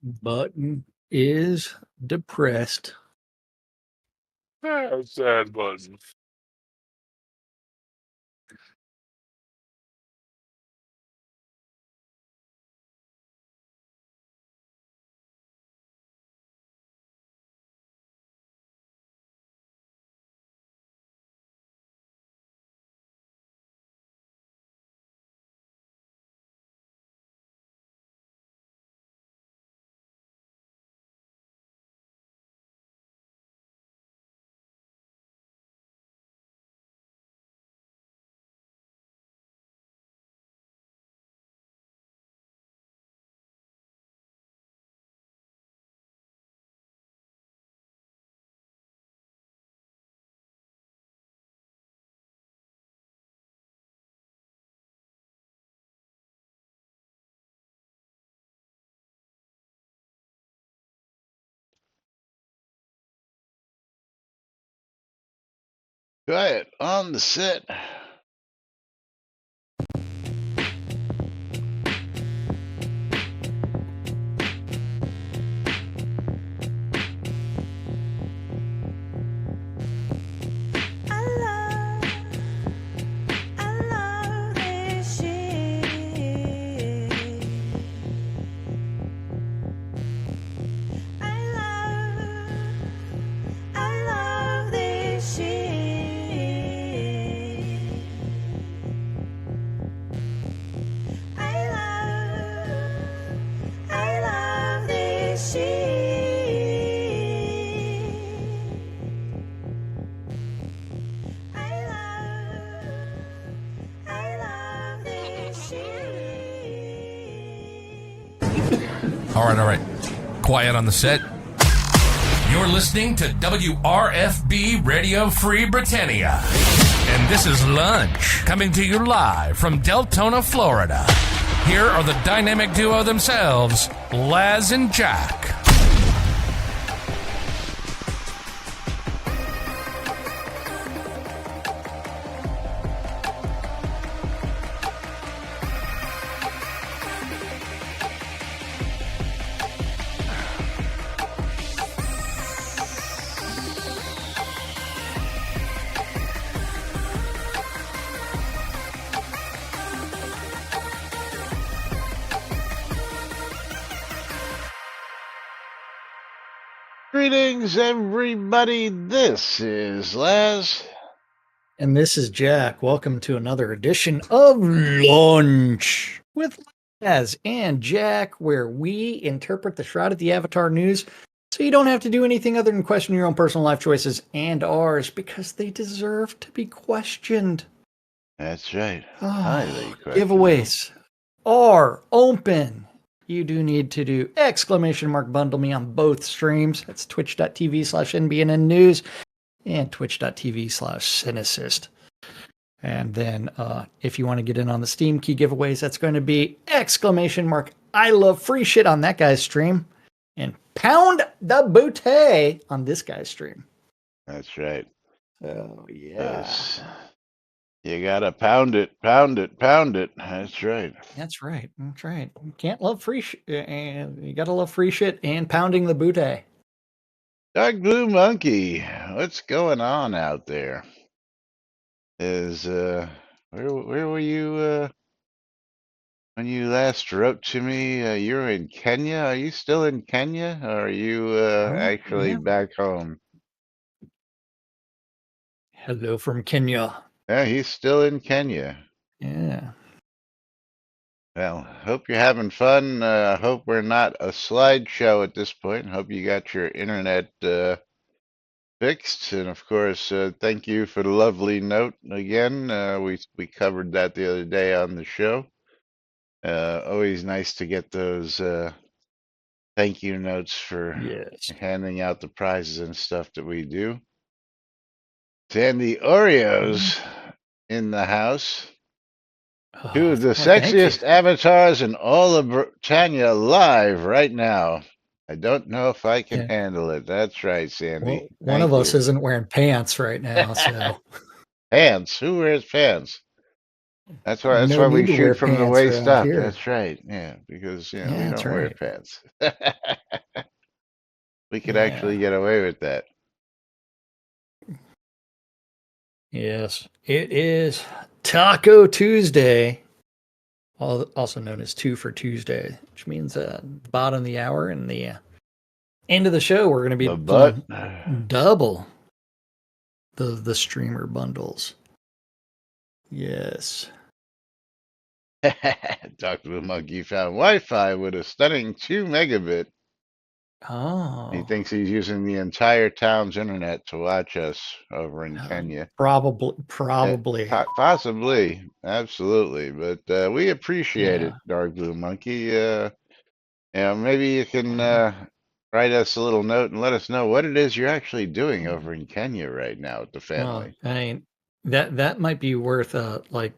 Button is depressed. Sad button. Quiet on the set. All right. Quiet on the set. You're listening to WRFB Radio Free Britannia. And this is Lunch, coming to you live from Deltona, Florida. Here are the dynamic duo themselves, Laz and Jack. Greetings, everybody. This is Laz. And this is Jack. Welcome to another edition of Lunch with Laz and Jack, where we interpret the Shroud of the Avatar news so you don't have to do anything other than question your own personal life choices and ours, because they deserve to be questioned. That's right. Highly Giveaways are open. You do need to do !bundle me on both streams. That's twitch.tv/NBNN news and twitch.tv/Cynicist. And then if you want to get in on the Steam key giveaways, that's going to be !I love free shit on that guy's stream and pound the booty on this guy's stream. That's right. Oh, yeah. Yes. You gotta pound it. That's right. That's right. You can't love free shit, and you gotta love free shit and pounding the booty. Dark Blue Monkey, what's going on out there? Where were you when you last wrote to me? You're in Kenya. Are you still in Kenya, or are you actually back home? Hello from Kenya. Yeah, he's still in Kenya. Yeah. Well, hope you're having fun. Hope we're not a slideshow at this point. Hope you got your internet fixed. And of course, thank you for the lovely note again. We covered that the other day on the show. Always nice to get those thank you notes for handing out the prizes and stuff that we do. Sandy Oreos in the house. Two of the sexiest avatars in all of Britannia live right now. I don't know if I can handle it. That's right, Sandy. Well, one of us isn't wearing pants right now, so. Pants? Who wears pants? That's why No we need to wear shoot from the pants waist around up. here. That's right. Yeah, because Yeah, we that's don't wear right. pants. We could Yeah. actually get away with that. Yes. It is Taco Tuesday, also known as Two for Tuesday, which means bottom of the hour and the end of the show, we're going to be The butt. pulling double the streamer bundles. Yes. Dr. the Monkey found Wi-Fi with a stunning 2 megabit. He Oh. thinks he's using the entire town's internet to watch us over in Kenya. Probably. Possibly, absolutely. But we appreciate Yeah. it, Dark Blue Monkey. Maybe you can write us a little note and let us know what it is you're actually doing over in Kenya right now with the Well, family. I mean, that might be worth like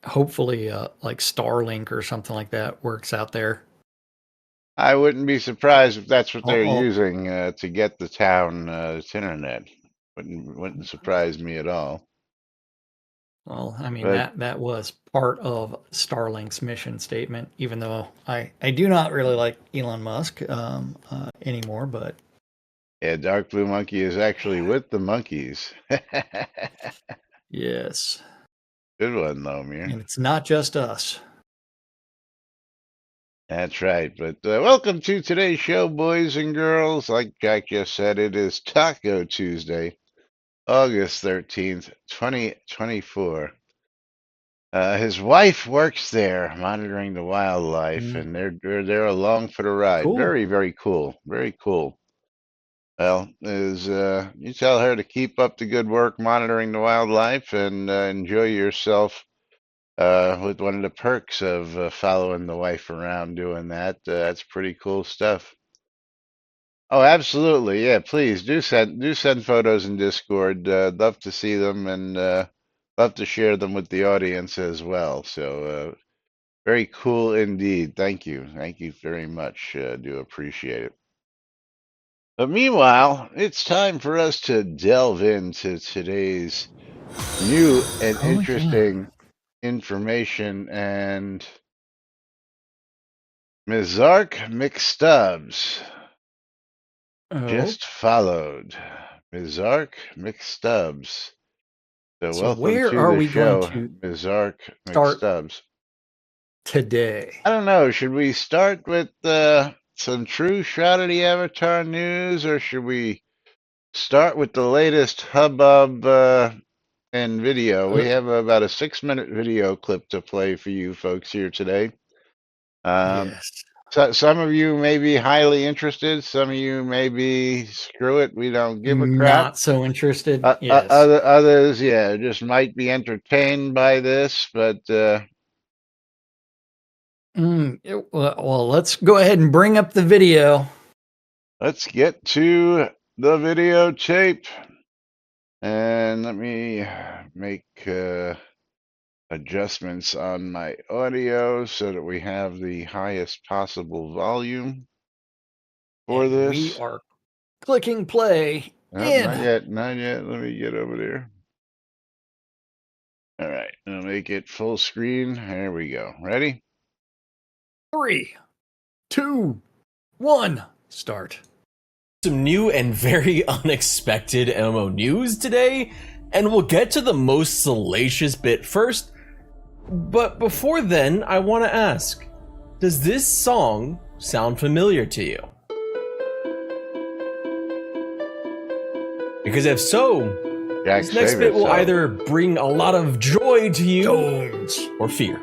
hopefully like Starlink or something like that works out there. I wouldn't be surprised if that's what they're Oh, using to get the town its internet. Wouldn't surprise me at all. well, I mean But that was part of Starlink's mission statement, even though I do not really like Elon Musk anymore, but yeah, Dark Blue Monkey is actually with the monkeys. yes. Good one, though, Mir. And it's not just us. That's right. But welcome to today's show, boys and girls. Like Jack just said, it is Taco Tuesday, August 13th, 2024. His wife works there monitoring the wildlife, and they're along for the ride. Cool. Very, very cool. Very cool. Well, you tell her to keep up the good work monitoring the wildlife and enjoy yourself with one of the perks of following the wife around doing that. That's pretty cool stuff. Oh, absolutely. Yeah, please do send photos in Discord. Love to see them and love to share them with the audience as well. So very cool indeed. Thank you. Thank you very much. Do appreciate it. But meanwhile, it's time for us to delve into today's new and Oh, yeah. interesting information. And Ms. Zark McStubbs Oh, just followed. Ms. Zark McStubbs. So welcome where to are the we show, going to Ms. Zark start McStubbs. today? I don't know. Should we start with some true Shroud of the Avatar news, or should we start with the latest hubbub in video? We have about a 6-minute video clip to play for you folks here today. Yes. So some of you may be highly interested. Some of you may be, screw it, we don't give a crap. Not so interested. Yes. Others, yeah, just might be entertained by this, but Well, let's go ahead and bring up the video. let's get to the videotape. And let me make adjustments on my audio so that we have the highest possible volume for And this. we are clicking play. Not yet. Let me get over there. All right, I'll make it full screen. There we go. Ready? 3, 2, 1, start. Some new and very unexpected MMO news today, and we'll get to the most salacious bit first. But before then, I want to ask, does this song sound familiar to you? Because if so, Jack's this next bit favorite will song. either bring a lot of joy to you Jones. or fear.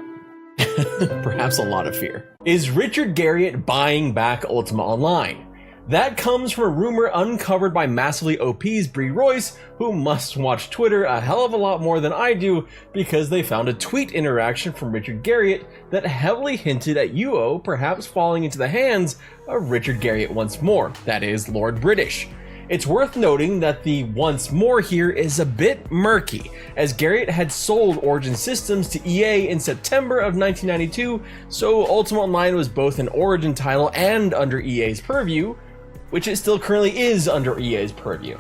Perhaps a lot of fear. Is Richard Garriott buying back Ultima Online? That comes from a rumor uncovered by massively OP's Bree Royce, who must watch Twitter a hell of a lot more than I do because they found a tweet interaction from Richard Garriott that heavily hinted at UO perhaps falling into the hands of Richard Garriott once more, that is, Lord British. It's worth noting that the once more here is a bit murky, as Garriott had sold Origin Systems to EA in September of 1992, so Ultima Online was both an Origin title and under EA's purview, which it still currently is under EA's purview.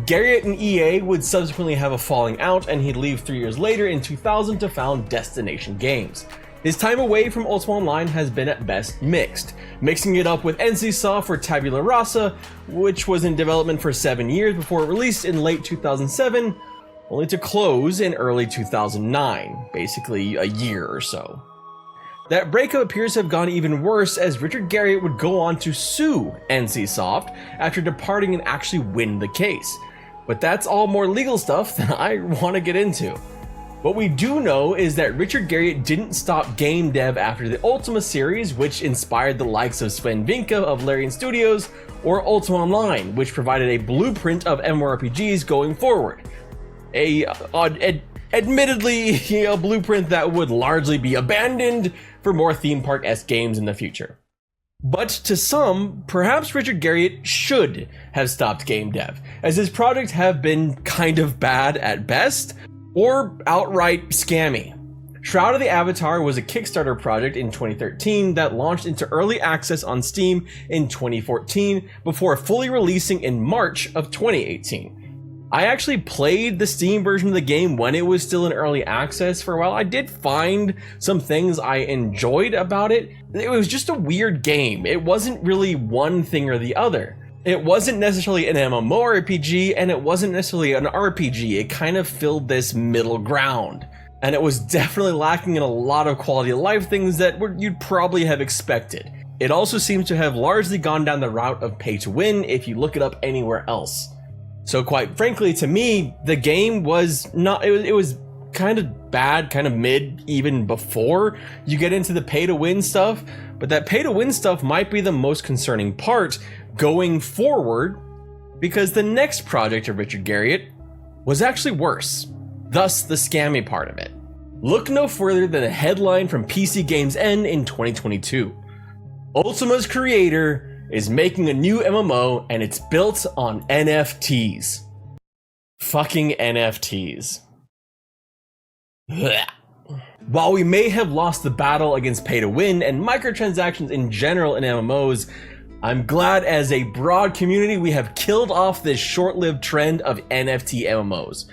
Garriott and EA would subsequently have a falling out, and he'd leave 3 years later in 2000 to found Destination Games. His time away from Ultima Online has been at best mixed, mixing it up with NCSoft for Tabula Rasa, which was in development for 7 years before it released in late 2007, only to close in early 2009, basically a year or so. That breakup appears to have gone even worse, as Richard Garriott would go on to sue NCSoft after departing and actually win the case. But that's all more legal stuff than I want to get into. What we do know is that Richard Garriott didn't stop game dev after the Ultima series, which inspired the likes of Sven Vinke of Larian Studios, or Ultima Online, which provided a blueprint of MMORPGs going forward. Admittedly, a blueprint that would largely be abandoned for more theme park-esque games in the future. But to some, perhaps Richard Garriott should have stopped game dev, as his projects have been kind of bad at best, or outright scammy. Shroud of the Avatar was a Kickstarter project in 2013 that launched into early access on Steam in 2014 before fully releasing in March of 2018. I actually played the Steam version of the game when it was still in early access for a while. I did find some things I enjoyed about it. It was just a weird game. It wasn't really one thing or the other. It wasn't necessarily an MMORPG, and it wasn't necessarily an RPG. It kind of filled this middle ground. And it was definitely lacking in a lot of quality of life things that you'd probably have expected. It also seems to have largely gone down the route of pay to win if you look it up anywhere else. So quite frankly, to me, the game was not, it was kind of bad, kind of mid, even before you get into the pay to win stuff. But that pay to win stuff might be the most concerning part going forward, because the next project of Richard Garriott was actually worse. Thus, the scammy part of it. Look no further than a headline from PC Games N in 2022. Ultima's creator is making a new MMO, and it's built on NFTs. Fucking NFTs. Blech. While we may have lost the battle against pay to win and microtransactions in general in MMOs, I'm glad as a broad community we have killed off this short-lived trend of NFT MMOs.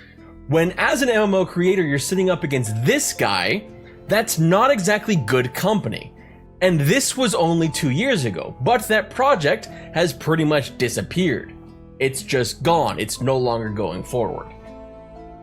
When as an MMO creator you're sitting up against this guy, that's not exactly good company. And this was only 2 years ago, but that project has pretty much disappeared. It's just gone, it's no longer going forward.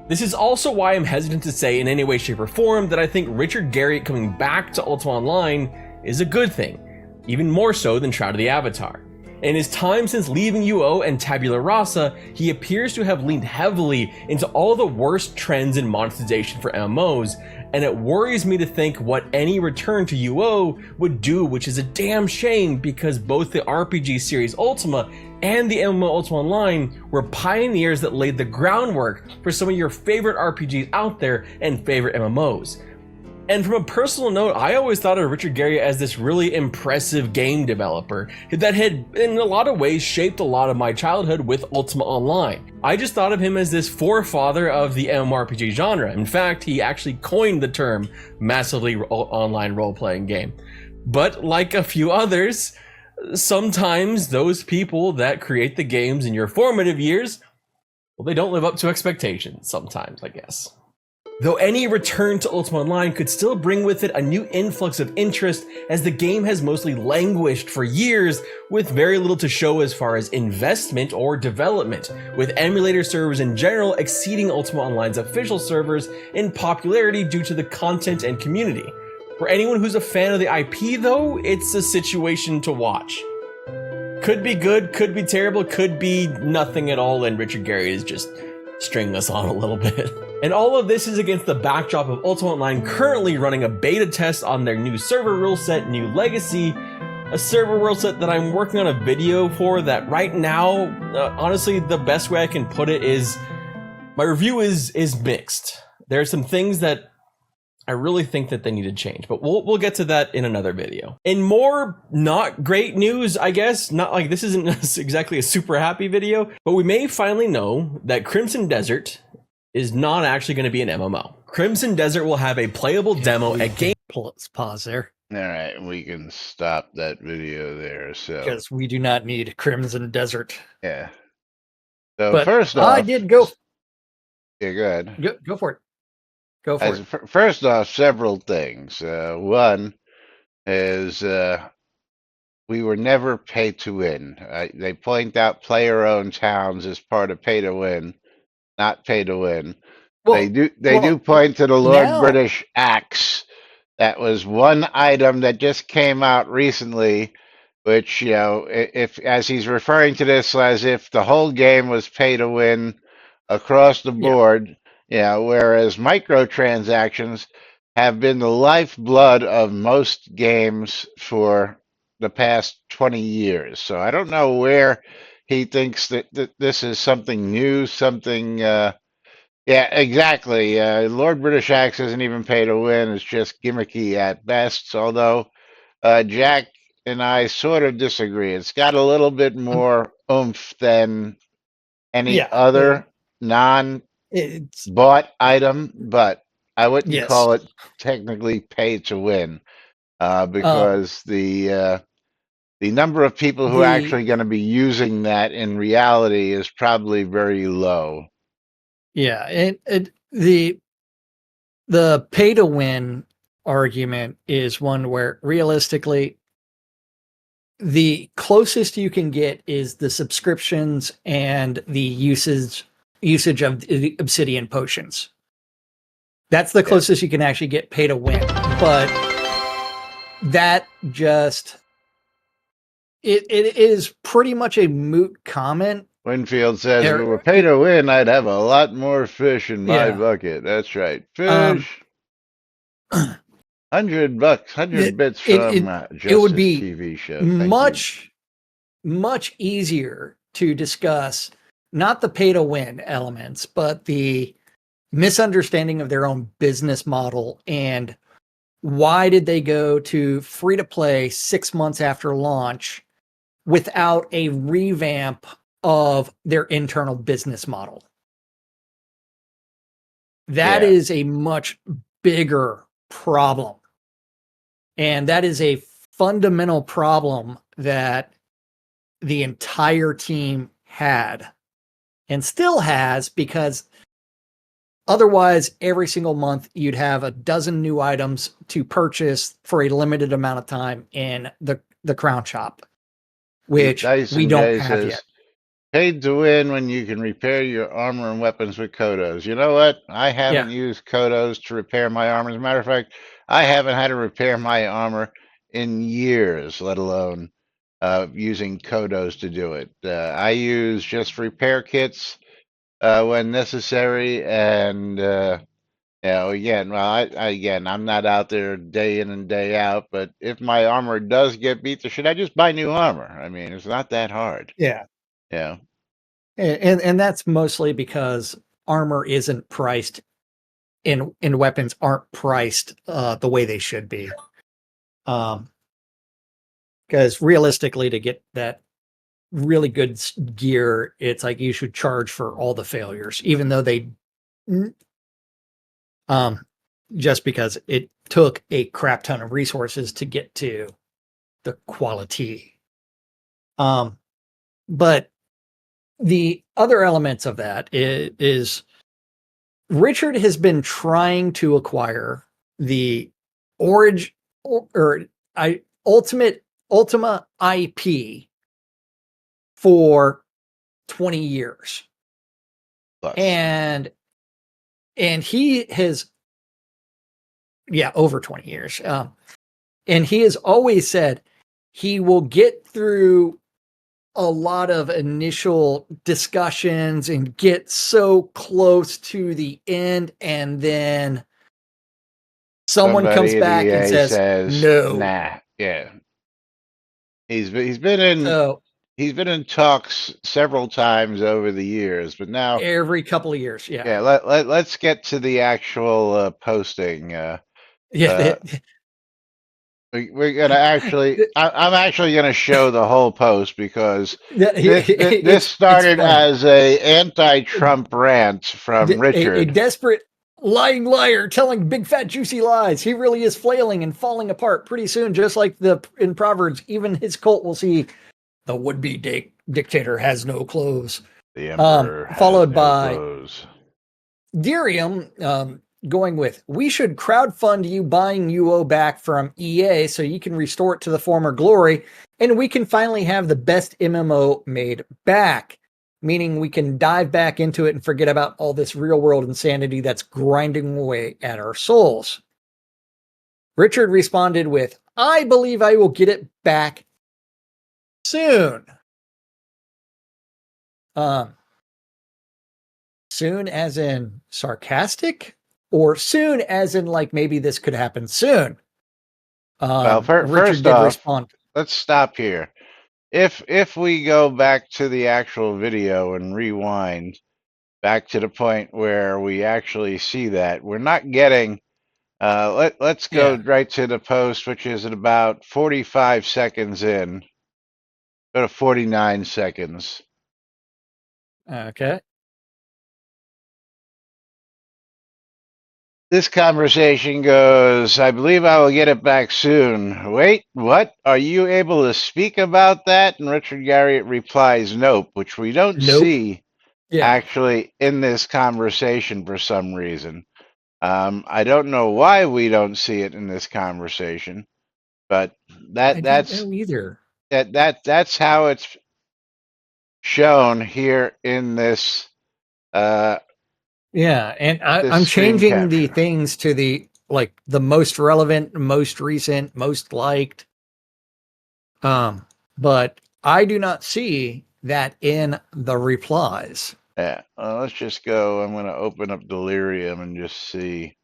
This is also why I'm hesitant to say in any way, shape, or form that I think Richard Garriott coming back to Ultima Online is a good thing, even more so than Shroud of the Avatar. In his time since leaving UO and Tabula Rasa, he appears to have leaned heavily into all the worst trends in monetization for MMOs, and it worries me to think what any return to UO would do, which is a damn shame because both the RPG series Ultima and the MMO Ultima Online were pioneers that laid the groundwork for some of your favorite RPGs out there and favorite MMOs. And from a personal note, I always thought of Richard Garriott as this really impressive game developer that had, in a lot of ways, shaped a lot of my childhood with Ultima Online. I just thought of him as this forefather of the MMORPG genre. In fact, he actually coined the term massively online role-playing game. But like a few others, sometimes those people that create the games in your formative years, well, they don't live up to expectations sometimes, I guess. Though any return to Ultima Online could still bring with it a new influx of interest, as the game has mostly languished for years with very little to show as far as investment or development, with emulator servers in general exceeding Ultima Online's official servers in popularity due to the content and community. For anyone who's a fan of the IP though, it's a situation to watch. Could be good, could be terrible, could be nothing at all, and Richard Garriott is just stringing us on a little bit. And all of this is against the backdrop of Ultima Online currently running a beta test on their new server rule set, New Legacy, a server rule set that I'm working on a video for that right now, honestly, the best way I can put it is, my review is mixed. There are some things that I really think that they need to change, but we'll get to that in another video. In more not great news, I guess, not like this isn't exactly a super happy video, but we may finally know that Crimson Desert is not actually going to be an MMO. Crimson Desert will have a playable demo at game. Let's pause there. All right, we can stop that video there. So Because we do not need Crimson Desert. yeah, So But first I off, did go yeah, go ahead. go for it. Go for it. First off, several things. One is we were never pay to win. They point out player-owned towns as part of pay to win, not pay to win. They Well, do well, point to the Lord now, British Axe. That was one item that just came out recently, which, if as he's referring to this as if the whole game was pay to win across the yeah, board, whereas microtransactions have been the lifeblood of most games for the past 20 years. So I don't know where he thinks that this is something new, something yeah, exactly. Lord British Axe isn't even pay to win. It's just gimmicky at best. Although Jack and I sort of disagree. It's got a little bit um, more oomph than any yeah. other non-bought It's item, but I wouldn't yes. call it technically pay to win Um, because the number of people who are the actually going to be using that in reality is probably very low. yeah, and the pay to win argument is one where realistically the closest you can get is the subscriptions and the usage of the obsidian potions. That's the Yeah. closest you can actually get pay to win. But that just it is pretty much a moot comment. Winfield says, if it were Er, pay to win, I'd have a lot more fish in my yeah. bucket. That's right. Um Fish. $100, 100 it, bits it from it it would Justice be TV show. Thank you. much easier to discuss not the pay to win elements, but the misunderstanding of their own business model and why did they go to free to play 6 months after launch without a revamp of their internal business model. That Yeah. is a much bigger problem. And that is a fundamental problem that the entire team had and still has, because otherwise every single month you'd have a dozen new items to purchase for a limited amount of time in the crown shop, which we Dyson don't J have yet. says, paid to win when you can repair your armor and weapons with Kodos. You know what? I Yeah. haven't used Kodos to repair my armor. As a matter of fact, I haven't had to repair my armor in years, let alone using Kodos to do it. I use just repair kits when necessary, and again, well, again, I'm not out there day in and day out, but if my armor does get beat to shit, I just buy new armor. I mean, it's not that hard. Yeah. Yeah. And that's mostly because armor isn't priced in weapons aren't priced the way they should be. Because realistically, to get that really good gear, it's like you should charge for all the failures, even though they, just because it took a crap ton of resources to get to the quality. But the other elements of that is Richard has been trying to acquire the Origin or Ultima IP for 20 years. Plus. And he has over 20 years. And he has always said he will get through a lot of initial discussions and get so close to the end, and then someone comes Somebody at back and EA says no. nah. Yeah. He's been in So he's been in talks several times over the years, but now every couple of years, yeah, let's get to the actual posting. yeah. We're gonna actually. I'm actually gonna show the whole post because this It's started funny. as a anti-Trump rant from A Richard. desperate lying liar telling big fat juicy lies. He really is flailing and falling apart pretty soon, just like in Proverbs. Even his cult will see the would-be dictator has no clothes. The Emperor has followed no by clothes. Dirium going with, we should crowdfund you buying UO back from EA so you can restore it to the former glory, and we can finally have the best MMO made back. Meaning we can dive back into it and forget about all this real world insanity that's grinding away at our souls. Richard responded with, I believe I will get it back soon. Soon as in sarcastic, or soon as in like maybe this could happen soon? Well, Richard first did off, respond. let's stop here. If we go back to the actual video and rewind back to the point where we actually see that, we're not getting. Let's go Yeah. right to the post, which is at about 45 seconds in. Go to 49 seconds. Okay. This conversation goes, I believe I will get it back soon. Wait, what? Are you able to speak about that? And Richard Garriott replies, nope, which we don't Nope. see Yeah. actually in this conversation for some reason. I don't know why we don't see it in this conversation, but I don't know either. that's how it's shown here in this Yeah, and this I'm screen changing the capture. things to the like the most relevant, most recent, most liked. But I do not see that in the replies. Yeah, let's just go. I'm going to open up Delirium and just see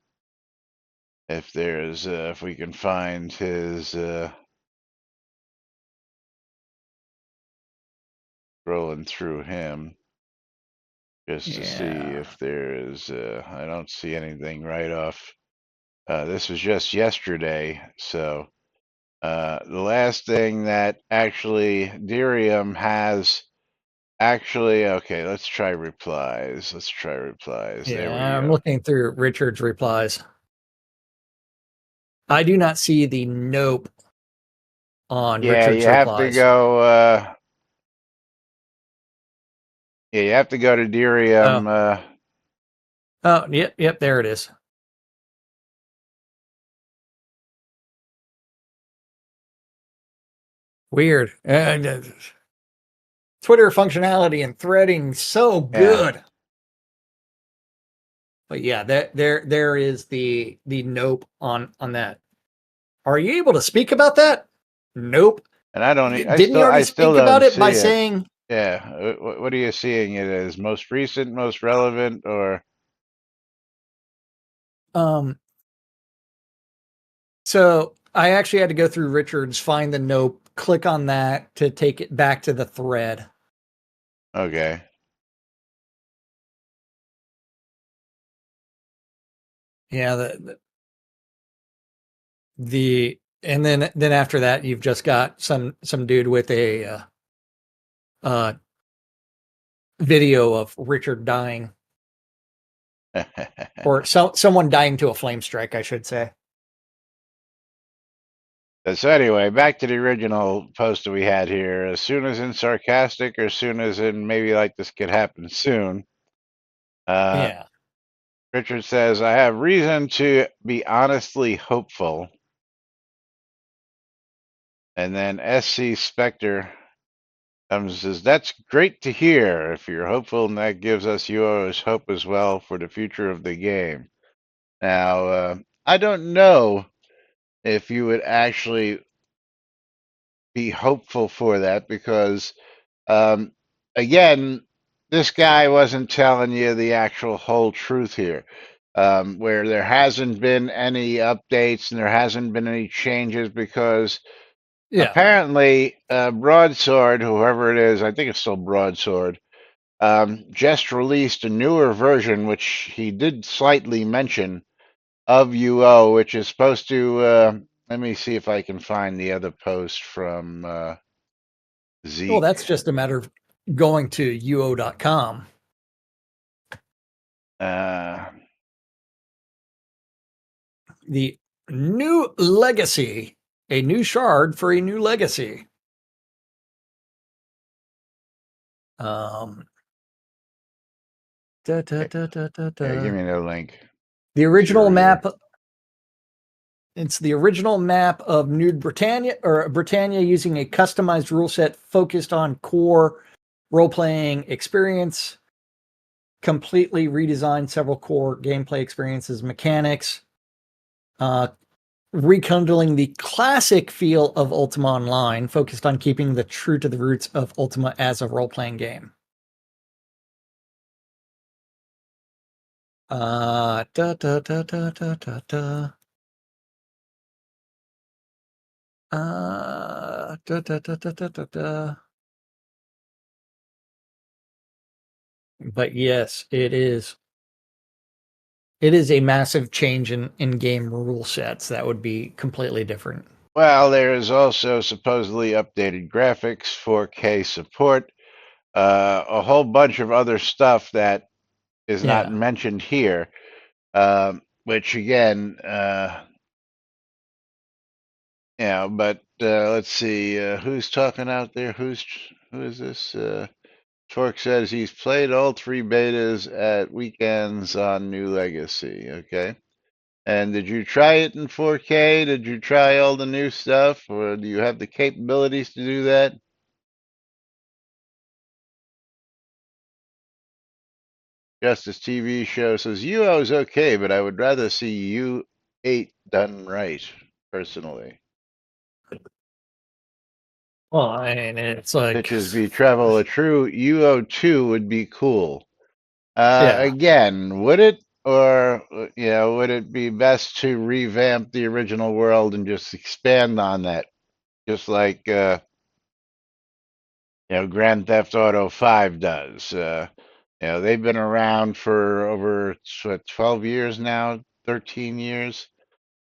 if there's if we can find his scrolling through him just to see Yeah. if there is. I don't see anything right off. This was just yesterday, so the last thing that actually Dirium has actually. Okay, let's try replies. Let's try replies. There we Yeah, I'm go. looking through Richard's replies. I do not see the nope on Yeah, Richard's you have to replies. go. Yeah, you have to go to Oh, Dirium. oh, yep, there it is. Weird. Twitter functionality and threading so Yeah, good. But yeah, there is the nope on that. Are you able to speak about that? Nope. and I don't. Didn't you already I still speak don't about it by see it. saying Yeah, what are you seeing it as? Most recent, most relevant, or um so I actually had to go through Richard's, find the nope, click on that to take it back to the thread. okay? Yeah, the and then after that you've just got some dude with a uh video of Richard dying, or someone dying to a flame strike, I should say. So anyway, back to the original post that we had here. As soon as in sarcastic, or as soon as in maybe like this could happen soon. Yeah. Richard says, I have reason to be honestly hopeful. And then SC Spectre comes and says, that's great to hear. If you're hopeful, and that gives us yours hope as well for the future of the game. Now, I don't know if you would actually be hopeful for that because, um, again, this guy wasn't telling you the actual whole truth here. Where there hasn't been any updates and there hasn't been any changes because Yeah. apparently Broadsword, whoever it is, I think it's still Broadsword, just released a newer version, which he did slightly mention, of UO, which is supposed to. Let me see if I can find the other post from Well, Zeke. that's just a matter of going to uo.com. Uh, The new legacy, a new shard for a new legacy. Da, da, da, da, da, Yeah, give da. me the link. The original Sure. map. It's the original map of New Britannia or Britannia using a customized rule set focused on core role-playing experience. Completely redesigned several core gameplay experiences, mechanics, rekindling the classic feel of Ultima Online, focused on keeping the true to the roots of Ultima as a role-playing game. Da da da da da da da. Da da da da da da da. But yes, it is. It is a massive change in game rule sets that would be completely different. Well, there is also supposedly updated graphics, 4K support, a whole bunch of other stuff that is not Yeah. mentioned here. Which again, but let's see, who's talking out there? Who is this? Torque says he's played all 3 betas at weekends on New Legacy. Okay. And did you try it in 4K? Did you try all the new stuff? Or do you have the capabilities to do that? Justice TV show says UO is okay, but I would rather see U8 done right, personally. Well, and it's like, Pitches be travel. A true UO2 would be cool. yeah. Again, would it? Or, would it be best to revamp the original world and just expand on that? Just like, Grand Theft Auto 5 does. They've been around for over 12 years now, 13 years.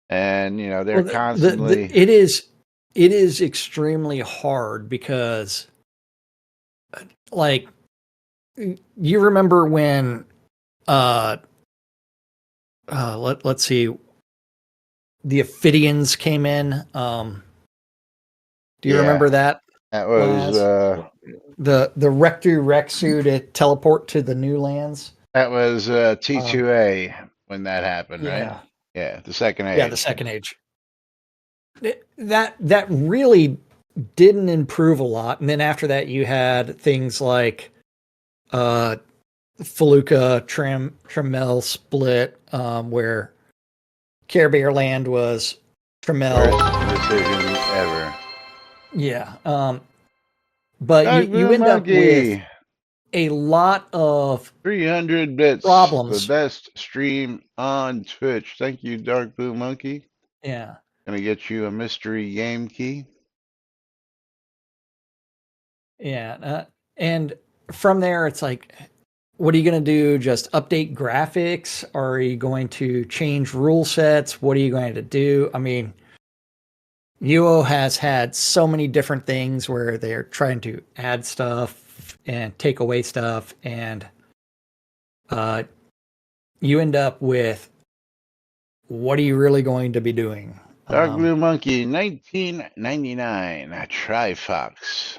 And, they're Well, constantly. it is extremely hard because, like, you remember when, let's see, the Ophidians came in. Do you remember that? That was Laz? The Rector Rexu to teleport to the new lands. T2A when that happened, right? Yeah. Yeah, the second age. Yeah, the Second Age. That really didn't improve a lot. And then after that, you had things like Feluca Tremel split, where Care Bear Land was Tremel. Worst decision ever. Yeah. But you end up with a lot of 300 bits. problems. The best stream on Twitch. Thank you, Dark Blue Monkey. Yeah. Gonna get you a mystery game key. Yeah. And from there, it's like, what are you going to do? Just update graphics? Or are you going to change rule sets? What are you going to do? I mean, UO has had so many different things where they're trying to add stuff and take away stuff, and you end up with, what are you really going to be doing? Dark Blue Monkey, 1999. Trifox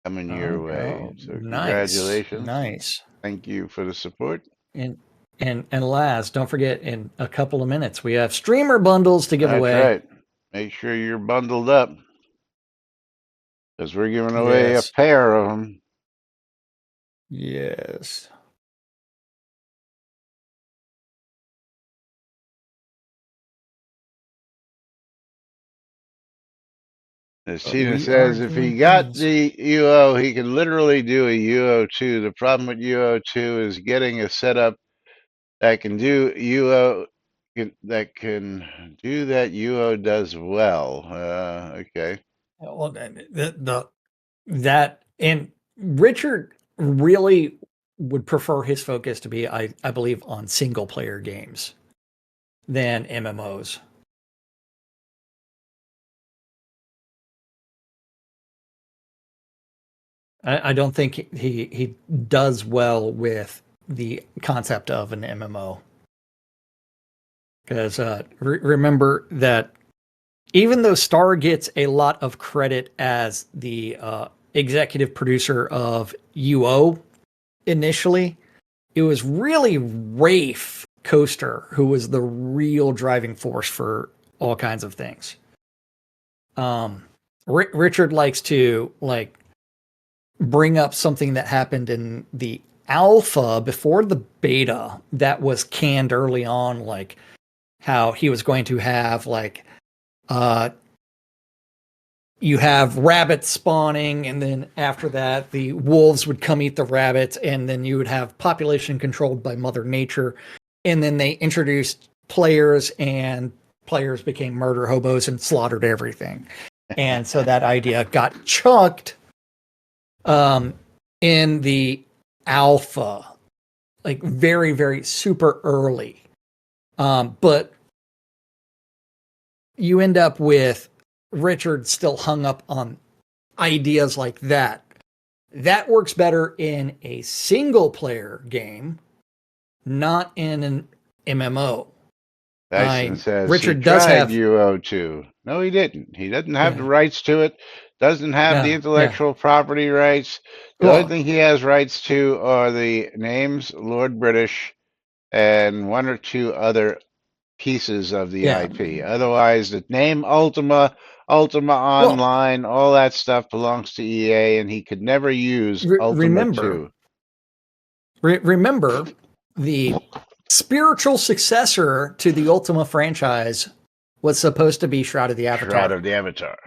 coming your way. So congratulations. Nice. Thank you for the support. And Laz, don't forget, in a couple of minutes we have streamer bundles to give away. That's right. Make sure you're bundled up, because we're giving away a pair of them. Yes. As Tina says, if he got the UO, he can literally do a UO2. The problem with UO2 is getting a setup that can do UO, that can do that UO does well. Okay. Well, that and Richard really would prefer his focus to be, I believe, on single player games than MMOs. I don't think he does well with the concept of an MMO. Because remember that even though Star gets a lot of credit as the executive producer of UO initially, it was really Rafe Coaster who was the real driving force for all kinds of things. Richard likes to like bring up something that happened in the alpha before the beta that was canned early on, like how he was going to have like you have rabbits spawning, and then after that the wolves would come eat the rabbits, and then you would have population controlled by Mother Nature, and then they introduced players, and players became murder hobos and slaughtered everything. And so that idea got chucked in the alpha, like very, very super early. But you end up with Richard still hung up on ideas like that. That works better in a single player game, not in an MMO. Dyson says Richard he does tried have UO2. No, he didn't. He doesn't have the rights to it. Doesn't have the Yeah, intellectual property rights. The only thing he has rights to are the names Lord British and one or two other pieces of the yeah. IP. Otherwise, the name Ultima, Ultima Well, Online, all that stuff belongs to EA, and he could never use Ultima remember, 2. remember, the spiritual successor to the Ultima franchise was supposed to be Shroud of the Avatar. Shroud of the Avatar.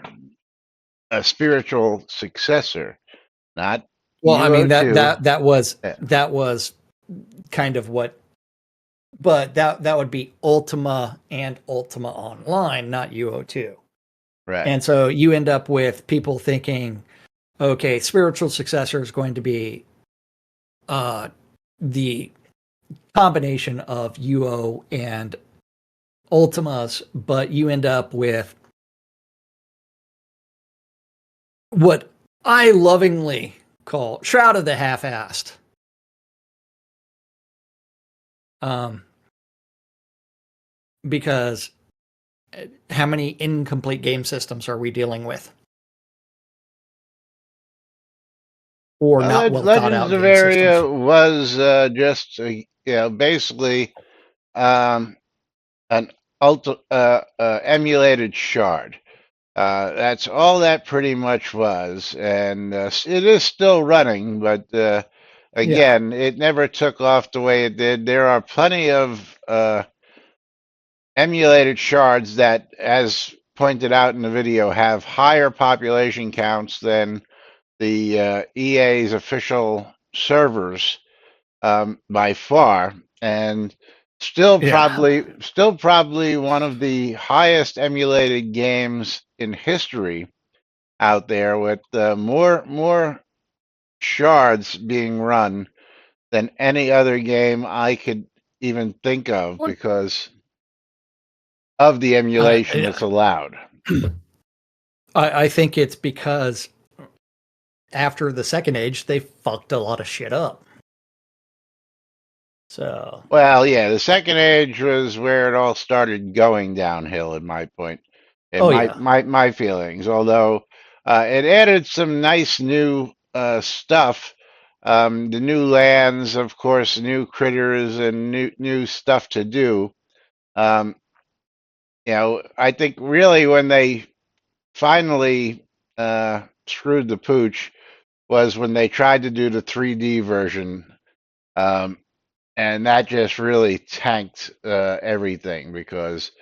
A spiritual successor, not Well, I mean UO2. that was kind of what, but that would be Ultima and Ultima Online, not UO2. Right. And so you end up with people thinking, okay, spiritual successor is going to be the combination of UO and Ultimas, but you end up with what I lovingly call Shroud of the Half-Assed. Because how many incomplete game systems are we dealing with? Or not well thought out Legends of game Area systems? was just basically an emulated shard. That's all that pretty much was, and it is still running, but again, it never took off the way it did. There are plenty of emulated shards that, as pointed out in the video, have higher population counts than the EA's official servers by far, and still probably one of the highest emulated games in history out there, with more shards being run than any other game I could even think of, because of the emulation that's allowed. I think it's because after the Second Age, they fucked a lot of shit up. So, well, yeah, the Second Age was where it all started going downhill, in my point, and my feelings. Although it added some nice new stuff, the new lands, of course, new critters, and new stuff to do. I think really when they finally screwed the pooch was when they tried to do the 3D version. And that just really tanked everything, because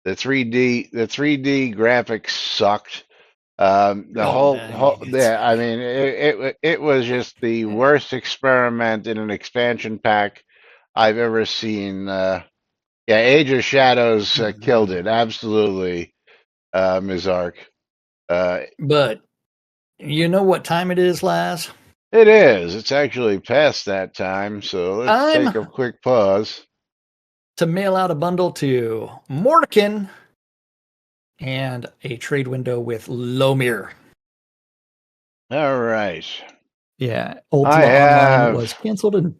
the 3D graphics sucked. I mean, it was just the worst experiment in an expansion pack I've ever seen. Age of Shadows killed it absolutely, Ms. Ark. But you know what time it is, Laz? It is. It's actually past that time, so let's take a quick pause to mail out a bundle to Mordekin and a trade window with Lomir. All right. Yeah, Ultima Online was canceled, and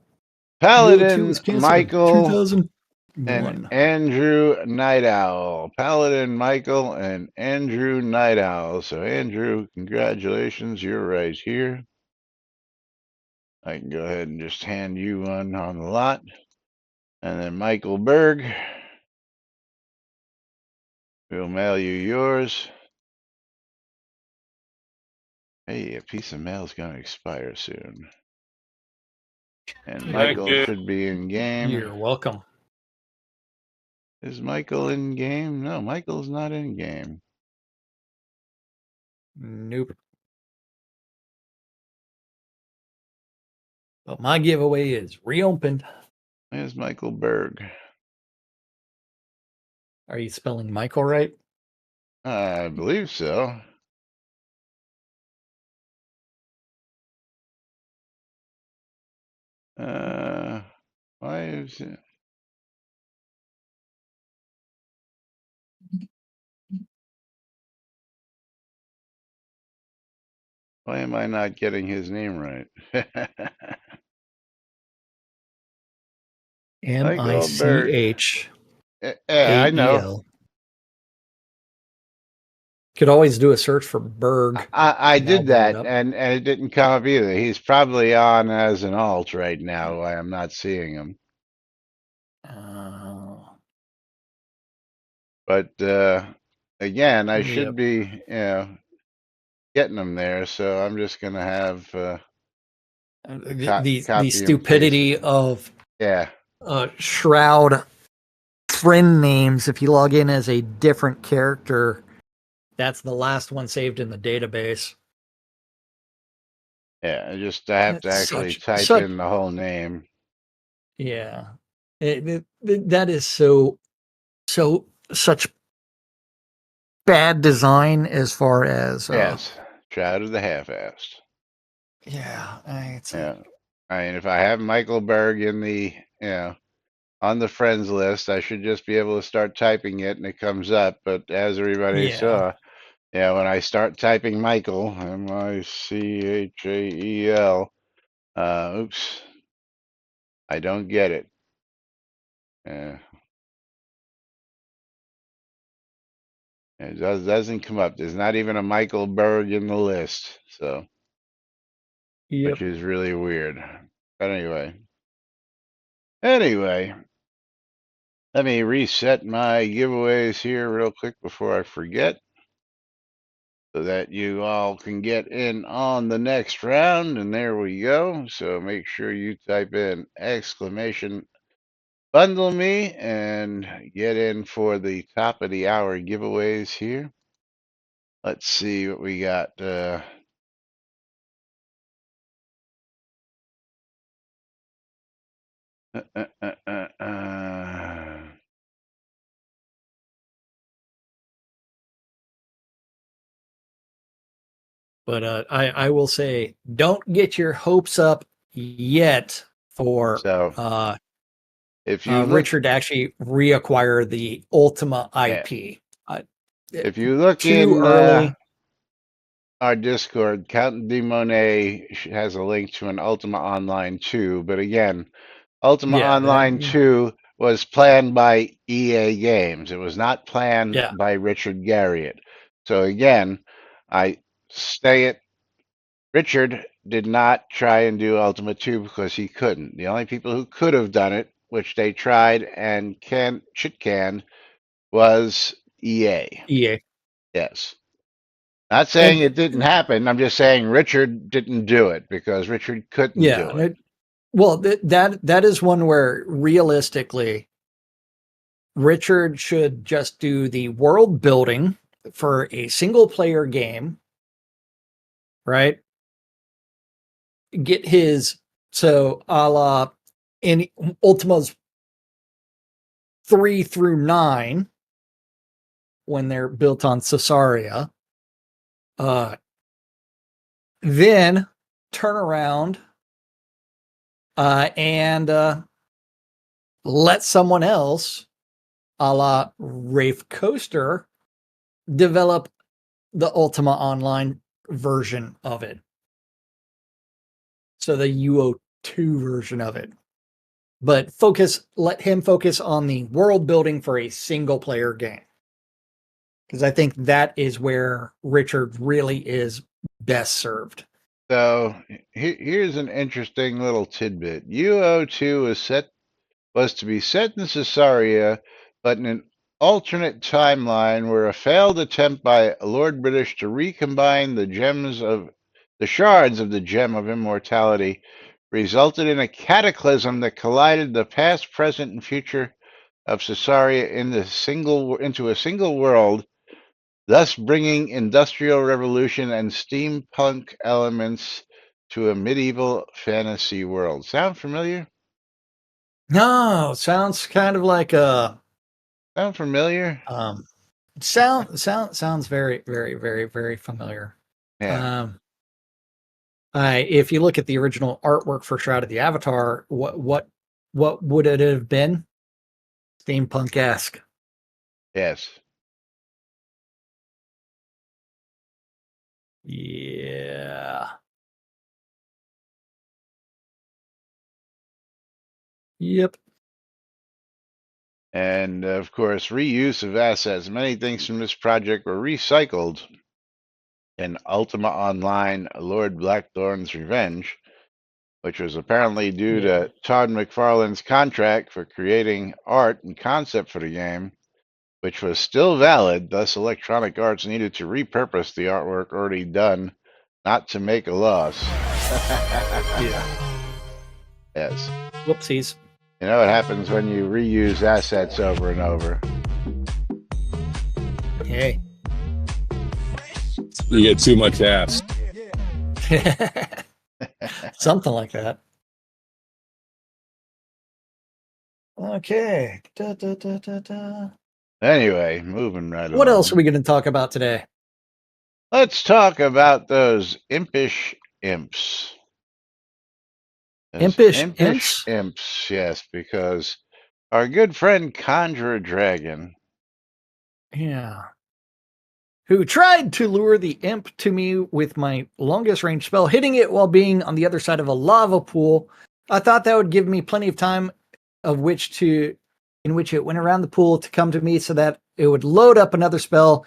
Paladin was canceled Michael in 2001. And Andrew Night Owl. Paladin Michael and Andrew Night Owl. So Andrew, congratulations, you're right here. I can go ahead and just hand you one on the lot. And then Michael Berg, we'll mail you yours. Hey, a piece of mail is going to expire soon. And Thank Michael you. should be in game. You're welcome. Is Michael in game? No, Michael's not in game. Nope. But my giveaway is reopened. There's Michael Berg. Are you spelling Michael right? I believe so. Why is it? Why am I not getting his name right? Michael Berg. Michael. Yeah, I know. Could always do a search for Berg. I and that'll did bring it that, up. and it didn't come up either. He's probably on as an alt right now. Why I'm not seeing him. But again, I should Yep. be, getting them there. So I'm just gonna have The copy and stupidity paste. of Yeah, Shroud friend names. If you log in as a different character, that's the last one saved in the database. yeah. I have to It's actually such- type such- in the whole name. Yeah, that is such bad design as far as Yes, Shroud of the Half-Assed. yeah. Yeah, I mean, if I have Michael Berg in the, on the friends list, I should just be able to start typing it and it comes up. But as everybody Yeah. saw, when I start typing Michael, Michael, oops, I don't get it. It doesn't come up. There's not even a Michael Berg in the list, so Yep. which is really weird. But anyway, let me reset my giveaways here real quick before I forget, so that you all can get in on the next round. And there we go. So make sure you type in exclamation bundle me and get in for the top of the hour giveaways here. Let's see what we got. But I will say, don't get your hopes up yet for So if you look, Richard to actually reacquire the Ultima IP. if you look Too in early. our Discord, Count de Monet has a link to an Ultima Online 2. But again, Ultima Yeah, Online 2 was planned by EA Games. It was not planned Yeah. by Richard Garriott. So again, I say it. Richard did not try and do Ultima 2 because he couldn't. The only people who could have done it, which they tried and can, was EA. EA. Yes. Not saying it didn't happen. I'm just saying Richard didn't do it because Richard couldn't do it. Well, that is one where realistically, Richard should just do the world building for a single player game, right? Get his, so a la in Ultima's 3 through 9 when they're built on Caesarea, then turn around and let someone else, a la Rafe Coaster, develop the Ultima Online version of it. So the UO2 version of it. But let him focus on the world building for a single player game. Because I think that is where Richard really is best served. So here's an interesting little tidbit. UO2 was to be set in Caesarea, but in an alternate timeline where a failed attempt by Lord British to recombine the shards of the gem of immortality resulted in a cataclysm that collided the past, present, and future of Caesarea into a single world, thus bringing industrial revolution and steampunk elements to a medieval fantasy world. Sound familiar? No, sounds kind of like a Sound familiar? sounds very, very, very, very familiar. Yeah. If you look at the original artwork for Shroud of the Avatar, what would it have been? Steampunk-esque. Yes. Yeah. Yep. And of course, reuse of assets. Many things from this project were recycled in Ultima Online Lord Blackthorn's Revenge, which was apparently due to Todd McFarlane's contract for creating art and concept for the game, which was still valid. Thus, Electronic Arts needed to repurpose the artwork already done, not to make a loss. Yeah. Yes. Whoopsies. You know what happens when you reuse assets over and over? Hey. You get too much ass. Something like that. Okay. Anyway, moving right What along. else are we going to talk about today? Let's talk about those impish imps. Those Impish imps, yes, because our good friend Conjure a Dragon. Yeah. Who tried to lure the imp to me with my longest range spell, hitting it while being on the other side of a lava pool. I thought that would give me plenty of time in which it went around the pool to come to me so that it would load up another spell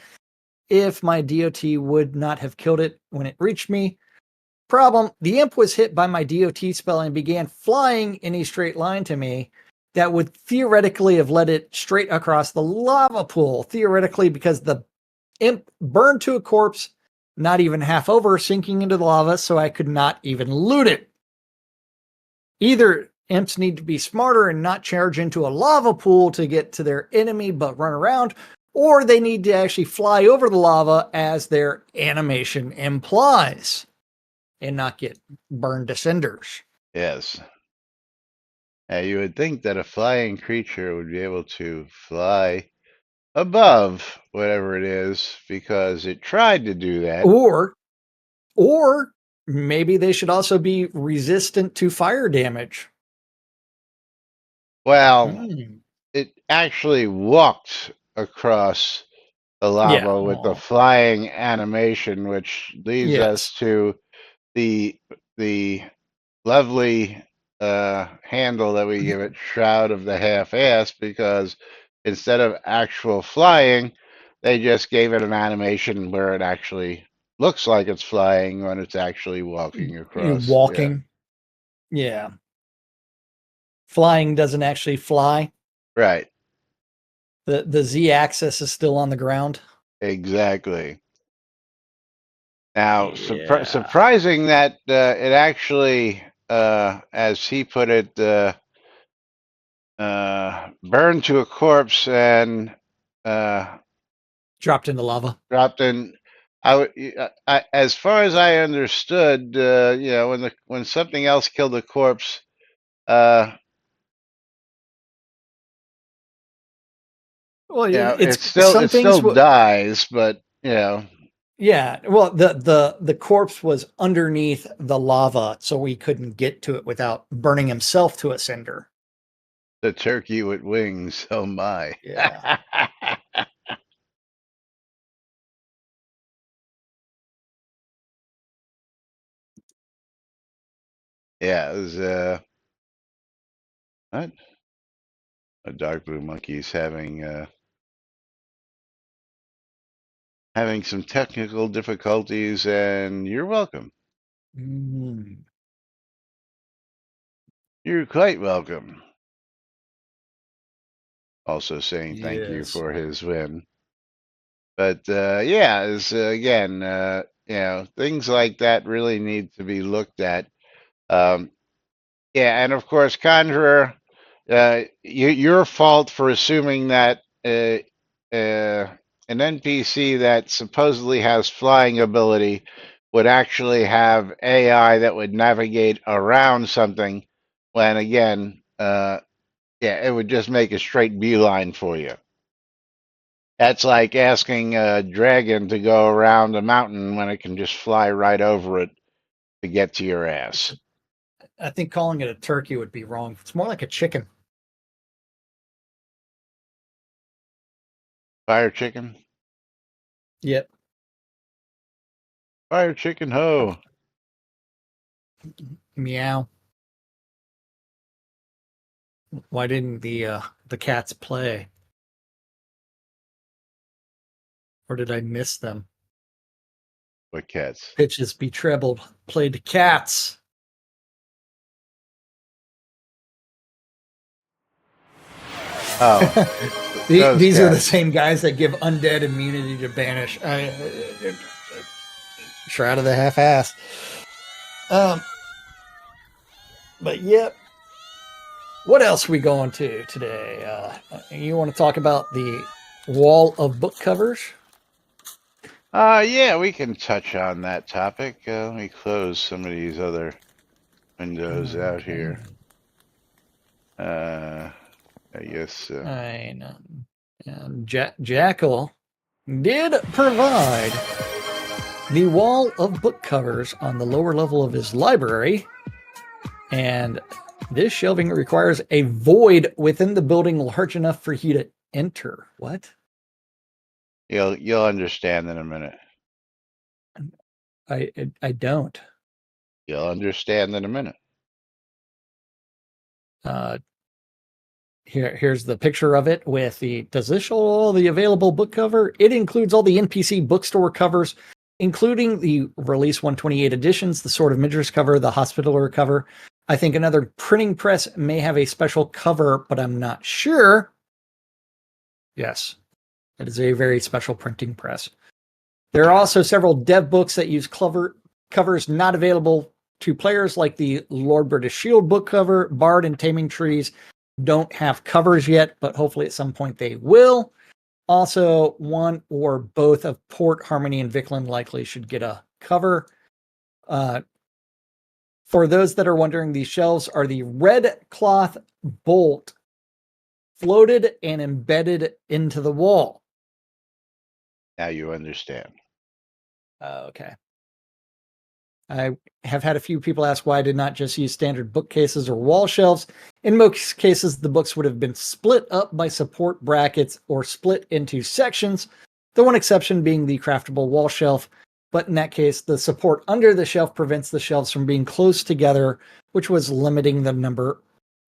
if my DOT would not have killed it when it reached me. Problem, the imp was hit by my DOT spell and began flying in a straight line to me that would theoretically have led it straight across the lava pool. Theoretically, because the imp burned to a corpse, not even half over, sinking into the lava, so I could not even loot it. Either imps need to be smarter and not charge into a lava pool to get to their enemy but run around, or they need to actually fly over the lava as their animation implies and not get burned to cinders. Yes. Now, you would think that a flying creature would be able to fly above whatever it is because it tried to do that. Or maybe they should also be resistant to fire damage. Well, it actually walked across the lava with the flying animation, which leads us to the lovely handle that we give it, Shroud of the Half-Ass, because instead of actual flying, they just gave it an animation where it actually looks like it's flying when it's actually walking across. Yeah. Flying doesn't actually fly. Right. The Z-axis is still on the ground. Exactly. Now, surprising that it actually, as he put it, burned to a corpse and dropped into lava. Dropped in. As far as I understood, when something else killed a corpse, it still dies, but Yeah, well, the corpse was underneath the lava, so we couldn't get to it without burning himself to a cinder. The turkey with wings, oh my. Yeah. Yeah, it was what? A dark blue monkey's having some technical difficulties, and you're welcome. Mm, You're quite welcome. Also saying thank you yes. for his win. But yeah, is again, things like that really need to be looked at. Um, yeah, and of course, Conjurer, your fault for assuming that an NPC that supposedly has flying ability would actually have AI that would navigate around something, when again, yeah, it would just make a straight beeline for you. That's like asking a dragon to go around a mountain when it can just fly right over it to get to your ass. I think calling it a turkey would be wrong. It's more like a chicken. Fire chicken? Yep. Fire chicken ho! Meow. Why didn't the cats play? Or did I miss them? What cats? Pitches be trebled. Played cats. Oh, those These are the cats. same guys that give undead immunity to banish. Shroud of the half-ass. But yep. What else we going to today? You want to talk about the wall of book covers? Yeah, we can touch on that topic. Let me close some of these other windows out here. I guess. I know. And Jackal did provide the wall of book covers on the lower level of his library, and this shelving requires a void within the building large enough for you to enter. What? You'll understand in a minute. I don't. You'll understand in a minute. Here's the picture of it with the. Does this show all the available book cover? It includes all the NPC bookstore covers, including the release 128 editions, the Sword of Midras cover, the Hospitaller cover. I think another printing press may have a special cover, but I'm not sure. Yes, it is a very special printing press. There are also several dev books that use covers not available to players, like the Lord British Shield book cover. Bard and Taming Trees don't have covers yet, but hopefully at some point they will. Also, one or both of Port, Harmony, and Vikland likely should get a cover. For those that are wondering, these shelves are the red cloth bolt floated and embedded into the wall. Now you understand. Okay. I have had a few people ask why I did not just use standard bookcases or wall shelves. In most cases, the books would have been split up by support brackets or split into sections, the one exception being the craftable wall shelf. But in that case, the support under the shelf prevents the shelves from being close together, which was limiting the number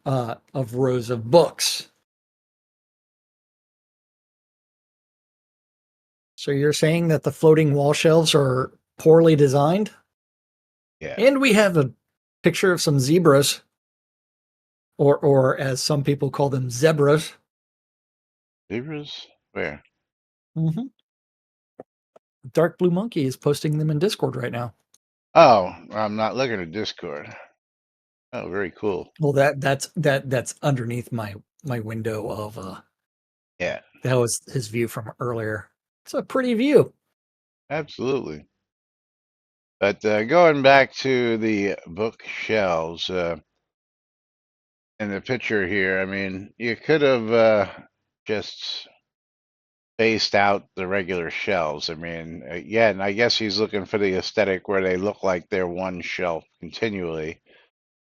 of rows of books. So you're saying that the floating wall shelves are poorly designed? Yeah. And we have a picture of some zebras, or as some people call them, zebras. Zebras? Where? Mm-hmm. Dark Blue Monkey is posting them in Discord right now. Oh, I'm not looking at Discord. Oh, very cool. Well, that's underneath my window of Yeah, that was his view from earlier. It's a pretty view. absolutely. But going back to the bookshelves, in the picture here, I mean, you could have just spaced out the regular shelves. I mean, again, I guess he's looking for the aesthetic where they look like they're one shelf continually,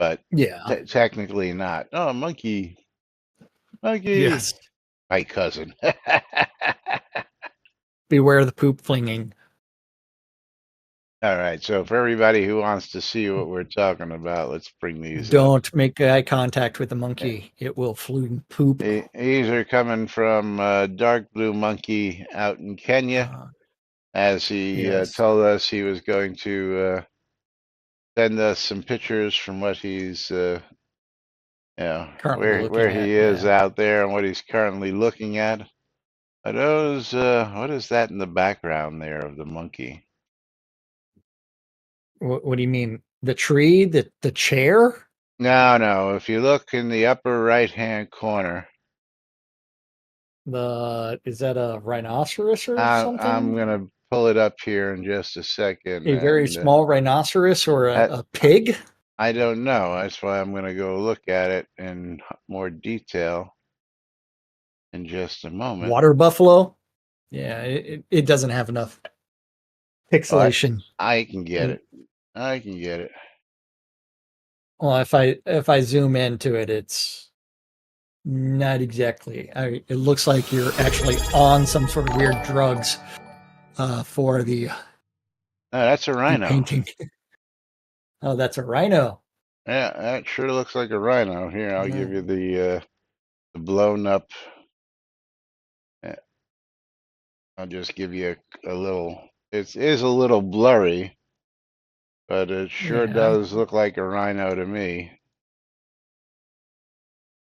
but Yeah. technically not. Oh, monkey. Yes. My cousin. Beware the poop flinging. All right, so for everybody who wants to see what we're talking about, let's bring these up. Don't make eye contact with the monkey. It will poop. These are coming from Dark Blue Monkey out in Kenya, as he Yes. told us he was going to send us some pictures from what he's, Currently where looking he at, is yeah. out there and what he's currently looking at. Are those? What is that in the background there of the monkey? What do you mean? The tree? The chair? No, no. If you look in the upper right-hand corner, Is that a rhinoceros or I'm something? gonna pull it up here in just a second, A very and small rhinoceros or I, a pig? I don't know. That's why I'm gonna go look at it in more detail in just a moment. Water buffalo? Yeah, it doesn't have enough Oh, pixelation. I can get it. I can get it. Well, if I zoom into it, it's not exactly. It looks like you're actually on some sort of weird drugs for the Oh, that's a rhino. painting. Oh, that's a rhino. Yeah, that sure looks like a rhino. Here, I'll give you the blown up. I'll just give you a little. It is a little blurry, but it sure Yeah, does look like a rhino to me.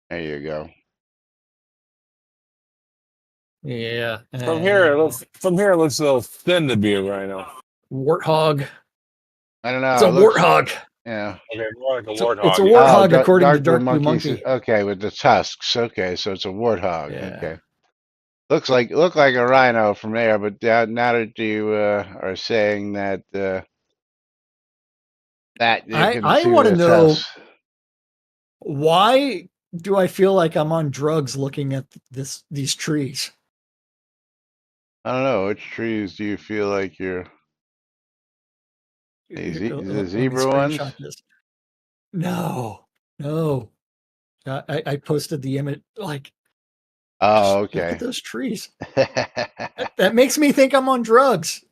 There you go. yeah. From here, it looks a little thin to be a rhino. Warthog. I don't know. It's a It looks, warthog. yeah. Okay, more like a It's a warthog. yeah. warthog, according to Dark blue Dark Blue monkeys. Monkey. Okay, with the tusks. Okay, so it's a warthog. Yeah. Okay. Look like a rhino from there, but now that you are saying that that you can I see want to the know, tusks. why do I feel like I'm on drugs looking at these trees? I don't know. Which trees do you feel like you're? The Let me zebra ones? screenshot this. No, no. I posted the image. Like, Oh, just look at okay. those trees. That makes me think I'm on drugs.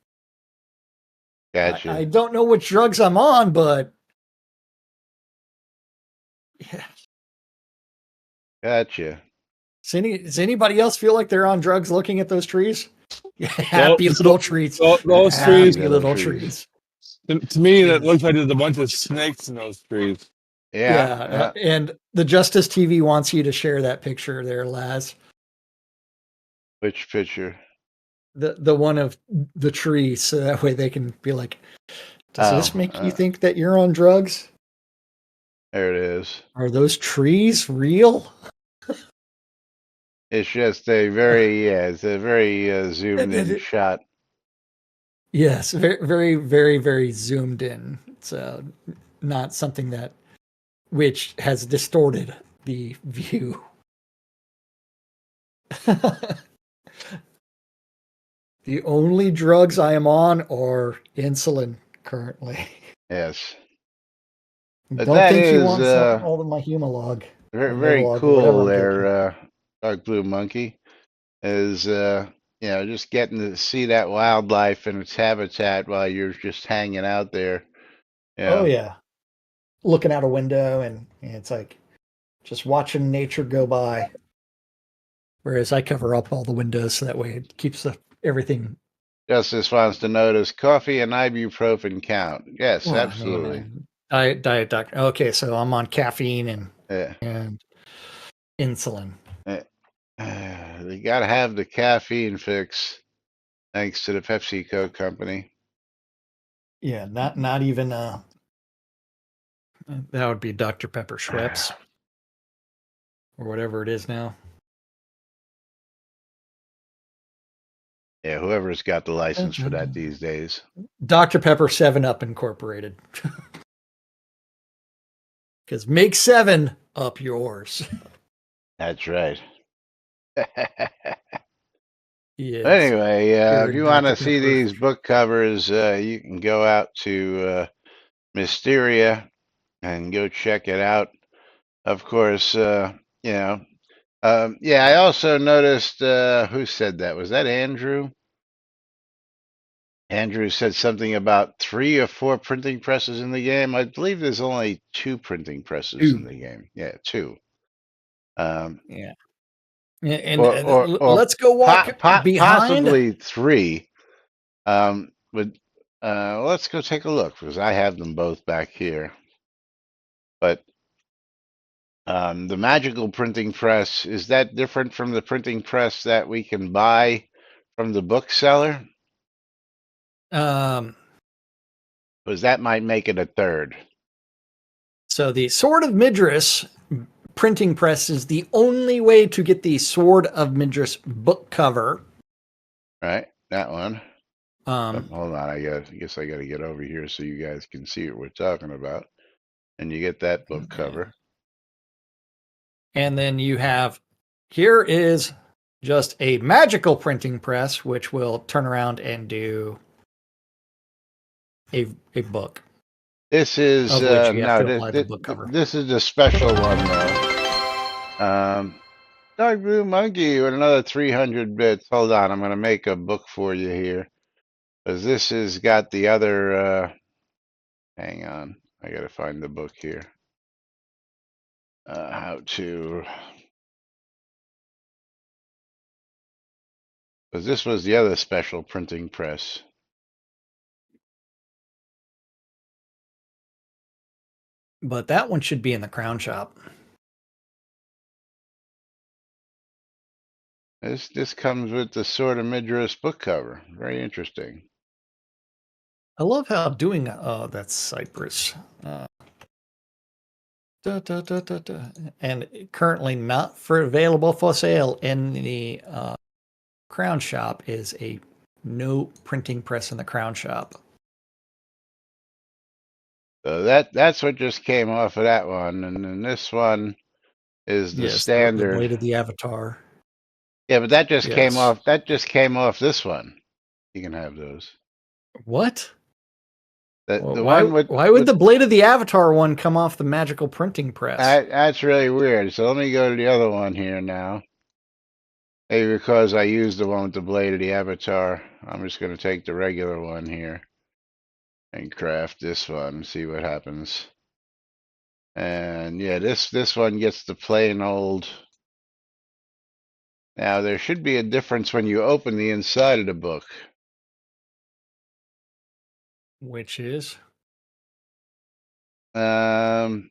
Gotcha. I don't know which drugs I'm on, but yeah. Gotcha. Does anybody else feel like they're on drugs looking at those trees? Happy Those- little trees. Those Happy trees, Happy little little trees. trees. to me, that Yeah. looks like there's a bunch of snakes in those trees. Yeah. And the Justice TV wants you to share that picture there, Laz. Which picture? The one of the trees, so that way they can be like, does this make you think that you're on drugs? There it is. Are those trees real? It's just a very it's a very zoomed in shot. Yes, very, very, very, very zoomed in. It's not something which has distorted the view. The only drugs I am on are insulin currently. Yes. Don't But that think you is want all of my Humalog. very or very Nivolog, or cool whatever I'm there, Dark Blue Monkey. Is just getting to see that wildlife in its habitat while you're just hanging out there. Oh yeah, looking out a window and it's like just watching nature go by. Whereas I cover up all the windows so that way it keeps everything. Justice wants to know, does coffee and ibuprofen count? Yes, Well, absolutely. I mean, diet doctor. Okay, so I'm on caffeine Yeah. and insulin. They got to have the caffeine fix, thanks to the PepsiCo company. Yeah, not even that would be Dr. Pepper Schweppes or whatever it is now. Yeah, whoever's got the license for that these days. Dr. Pepper 7-Up Incorporated. Because make 7 up yours. That's right. Yes. Anyway, if you want to Dr. see Pepper. these book covers, you can go out to Mysteria and go check it out. Of course, yeah, I also noticed, who said that? Was that Andrew? Andrew said something about 3 or 4 printing presses in the game. I believe there's only 2 printing presses in the game. Yeah, 2. Yeah. And Or let's go walk behind. possibly 3. But Let's go take a look because I have them both back here. But the magical printing press, is that different from the printing press that we can buy from the bookseller? Um, Because that might make it a third. so the Sword of Midras printing press is the only way to get the Sword of Midras book cover. Right? That one. Um, Hold on, I guess I got to get over here so you guys can see what we're talking about. And you get that book cover. and then you have, here is just a magical printing press, which will turn around and do a book. This is Of which you have no, to apply the book cover. this is a special one though. Dark Blue Monkey with another 300 bits. Hold on, I'm gonna make a book for you here, because this has got the other. Hang on, I gotta find the book here. How to. Because this was the other special printing press. But that one should be in the Crown Shop. This comes with the Sword of Midras book cover. Very interesting. I love how doing that's Cypress. And currently not for available for sale in the Crown Shop is a no printing press in the Crown Shop. So that's what just came off of that one, and then this one is the Yes, standard. the Blade of the Avatar. Yeah, but that just came Yes. off. That just came off this one. You can have those. What? The why, one with why would the Blade of the Avatar one come off the magical printing press? that's really weird. So let me go to the other one here now. Maybe because I used the one with the Blade of the Avatar, I'm just going to take the regular one here and craft this one. See what happens. And yeah, this one gets the plain old. Now there should be a difference when you open the inside of the book. Which is? Let's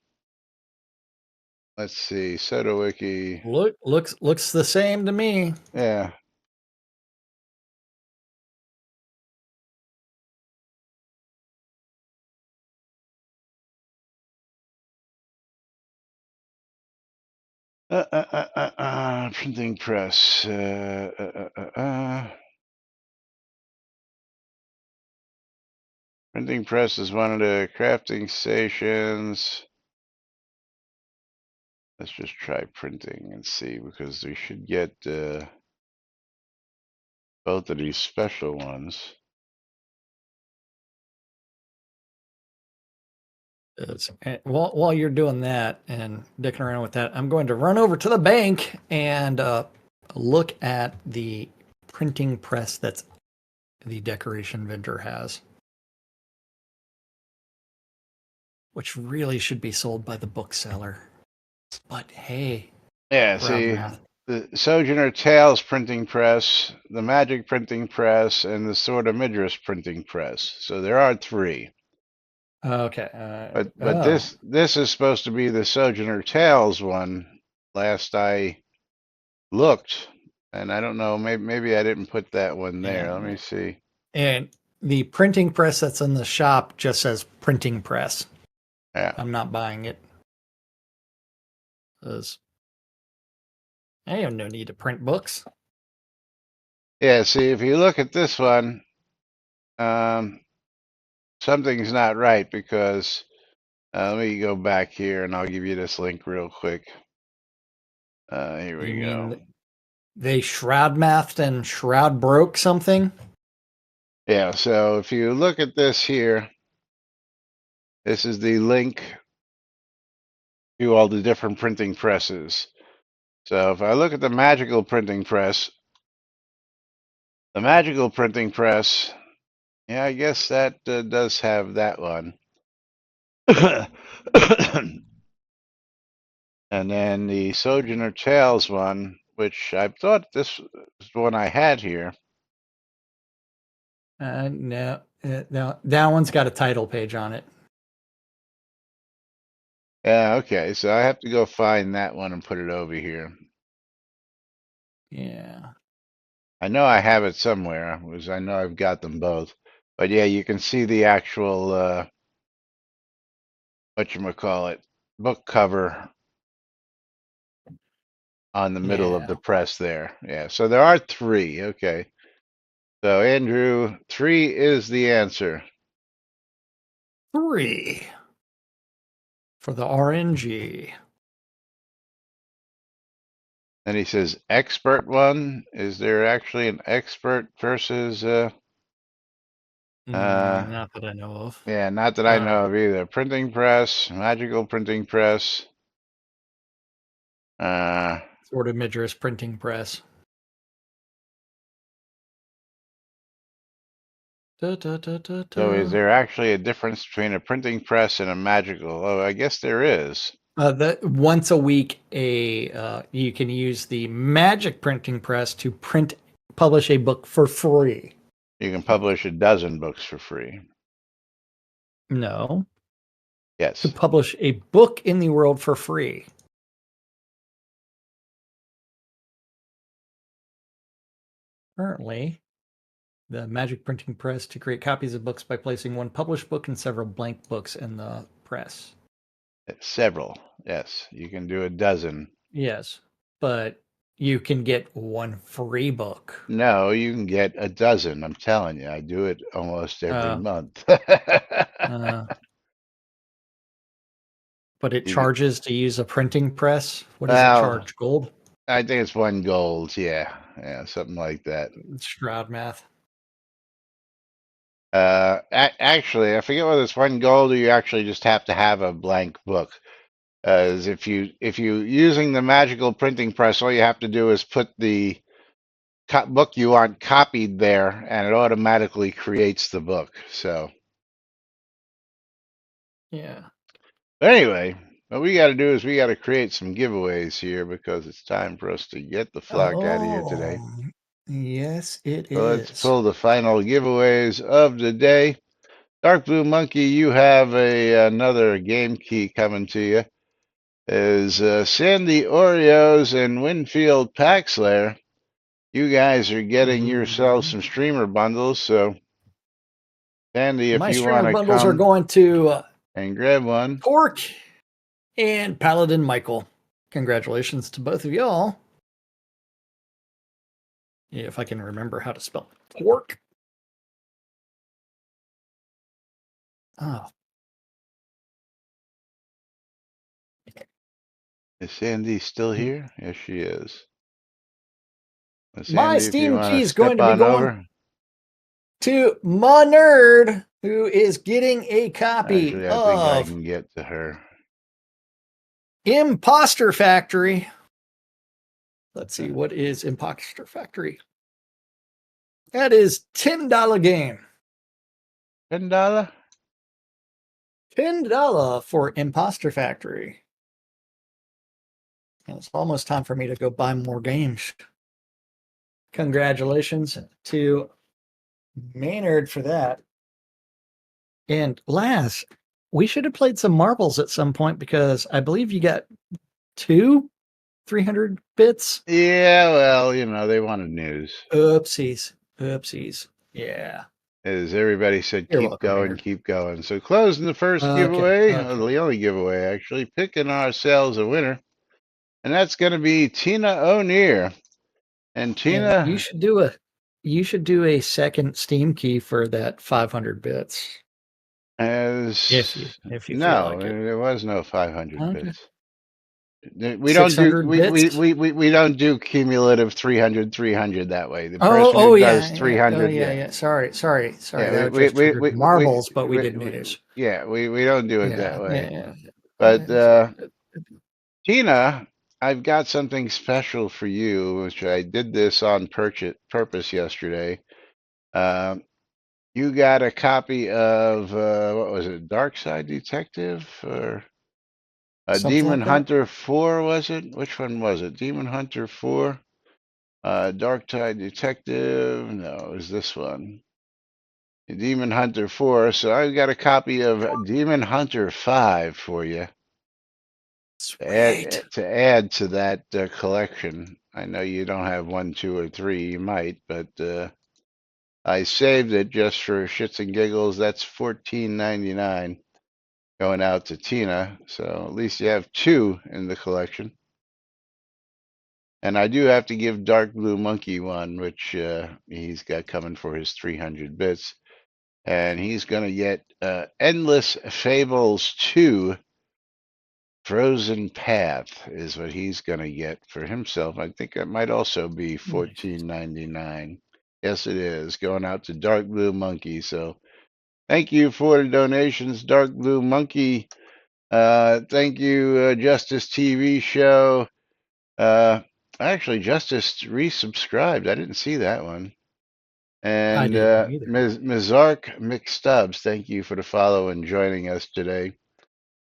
see, SodaWiki. Looks the same to me. Yeah. Printing press. Printing press is one of the crafting stations. Let's just try printing and see, because we should get both of these special ones. While you're doing that and dicking around with that, I'm going to run over to the bank and look at the printing press that's the decoration vendor has, which really should be sold by the bookseller. But hey, Yeah, see, the Sojourner Tales printing press, the Magic printing press, and the Sword of Midras printing press. So there are three. Okay. But this is supposed to be the Sojourner Tales one. Last I looked, and I don't know, maybe I didn't put that one there. Let me see. And the printing press that's in the shop just says printing press. Yeah. I'm not buying it. Because I have no need to print books. Yeah, see, if you look at this one, something's not right, because let me go back here and I'll give you this link real quick. Here we go. They Shroud mathed and Shroud broke something? Yeah, so if you look at this here, this is the link to all the different printing presses. So if I look at the magical printing press, yeah, I guess that does have that one. And then the Sojourner Tales one, which I thought this was the one I had here. No. That one's got a title page on it. Yeah, okay. So I have to go find that one and put it over here. Yeah. I know I have it somewhere, because I know I've got them both. But yeah, you can see the actual whatchamacallit, book cover on the middle of Yeah. the press there. Yeah, so there are 3. Okay. So Andrew, 3 is the answer. 3 for the RNG. Then he says expert one. Is there actually an expert versus Not that I know of. yeah, not that I know of either. Printing press, magical printing press. Sort of Midris printing press. So is there actually a difference between a printing press and a magical? Oh, I guess there is. That once a week, you can use the magic printing press to publish a book for free. You can publish a dozen books for free. No, to Yes. publish a book in the world for free. Currently, the magic printing press to create copies of books by placing one published book and several blank books in the press. Several. Yes. You can do a dozen. Yes, but you can get one free book. No, you can get a dozen. I'm telling you, I do it almost every month. But it You- charges to use a printing press. What does it Well, charge? Gold? I think it's 1 gold. Yeah. Yeah, something like that. Shroud math. Actually, I forget whether it's 1 gold or you actually just have to have a blank book. As if you using the magical printing press, all you have to do is put the book you want copied there, and it automatically creates the book. So Yeah. but anyway, what we got to do is we got to create some giveaways here because it's time for us to get the flock out of here today. Yes, it So is. let's pull the final giveaways of the day. Dark Blue Monkey, you have another game key coming to you. Is Sandy Oreos and Winfield Paxlayer. You guys are getting yourselves some streamer bundles. So, Sandy, if My you want streamer to bundles are come going to and grab one, Torque and Paladin Michael. Congratulations to both of y'all. Yeah, if I can remember how to spell Torque. Oh, is Sandy still here? Yes, she is. Sandy, my if you Steam want key is step going to be on going over. to my nerd, who is getting a copy Actually, I think I of can get to her. Imposter Factory. Let's see, what is Imposter Factory? That is $10 game. $10? $10 for Imposter Factory. And it's almost time for me to go buy more games. Congratulations to Maynard for that. And Laz, we should have played some marbles at some point because I believe you got 300 bits. Yeah, well, they wanted news. Oopsies. Yeah. As everybody said, You're keep welcome, going, Maynard. keep going. So closing the first giveaway, the only giveaway actually, picking ourselves a winner. And that's going to be Tina O'Near. And Tina, And you should do a second Steam key for that 500 bits. If you feel like it. there was no 500 Okay. bits. We don't do 600 bits? we don't do cumulative 300 that way. The person Oh, who yeah, does 300, yeah. Sorry. Yeah, That was just triggered marbles, but we did news. Yeah, we don't do it that way. Yeah. But Tina, I've got something special for you, which I did this on purpose yesterday. You got a copy of what was it, Dark Side Detective or Demon like that? Hunter 4, was it? Which one was it? Demon Hunter 4? Dark Side Detective? No, it was this one. Demon Hunter 4. So I've got a copy of Demon Hunter 5 for you Sweet. to add to that collection. I know you don't have 1, 2, or 3. You might, but I saved it just for shits and giggles. That's $14.99 going out to Tina. So at least you have 2 in the collection. And I do have to give Dark Blue Monkey one, which he's got coming for his 300 bits. And he's going to get Endless Fables 2 Frozen Path is what he's going to get for himself. I think that might also be $14.99. Yes, it is. Going out to Dark Blue Monkey. So thank you for the donations, Dark Blue Monkey. Thank you, Justice TV Show. Actually, Justice resubscribed. I didn't see that one. And didn't either. Ms. Ark McStubbs, thank you for the follow and joining us today.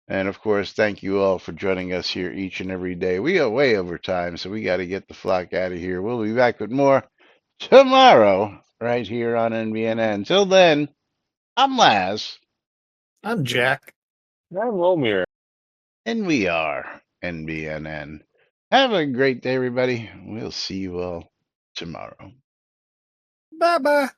And of course, thank you all for joining us here each and every day. We are way over time, so we got to get the flock out of here. We'll be back with more tomorrow, right here on NBNN. Until then, I'm Laz, I'm Jack. I'm Romeo. and we are NBNN. Have a great day, everybody. We'll see you all tomorrow. Bye bye.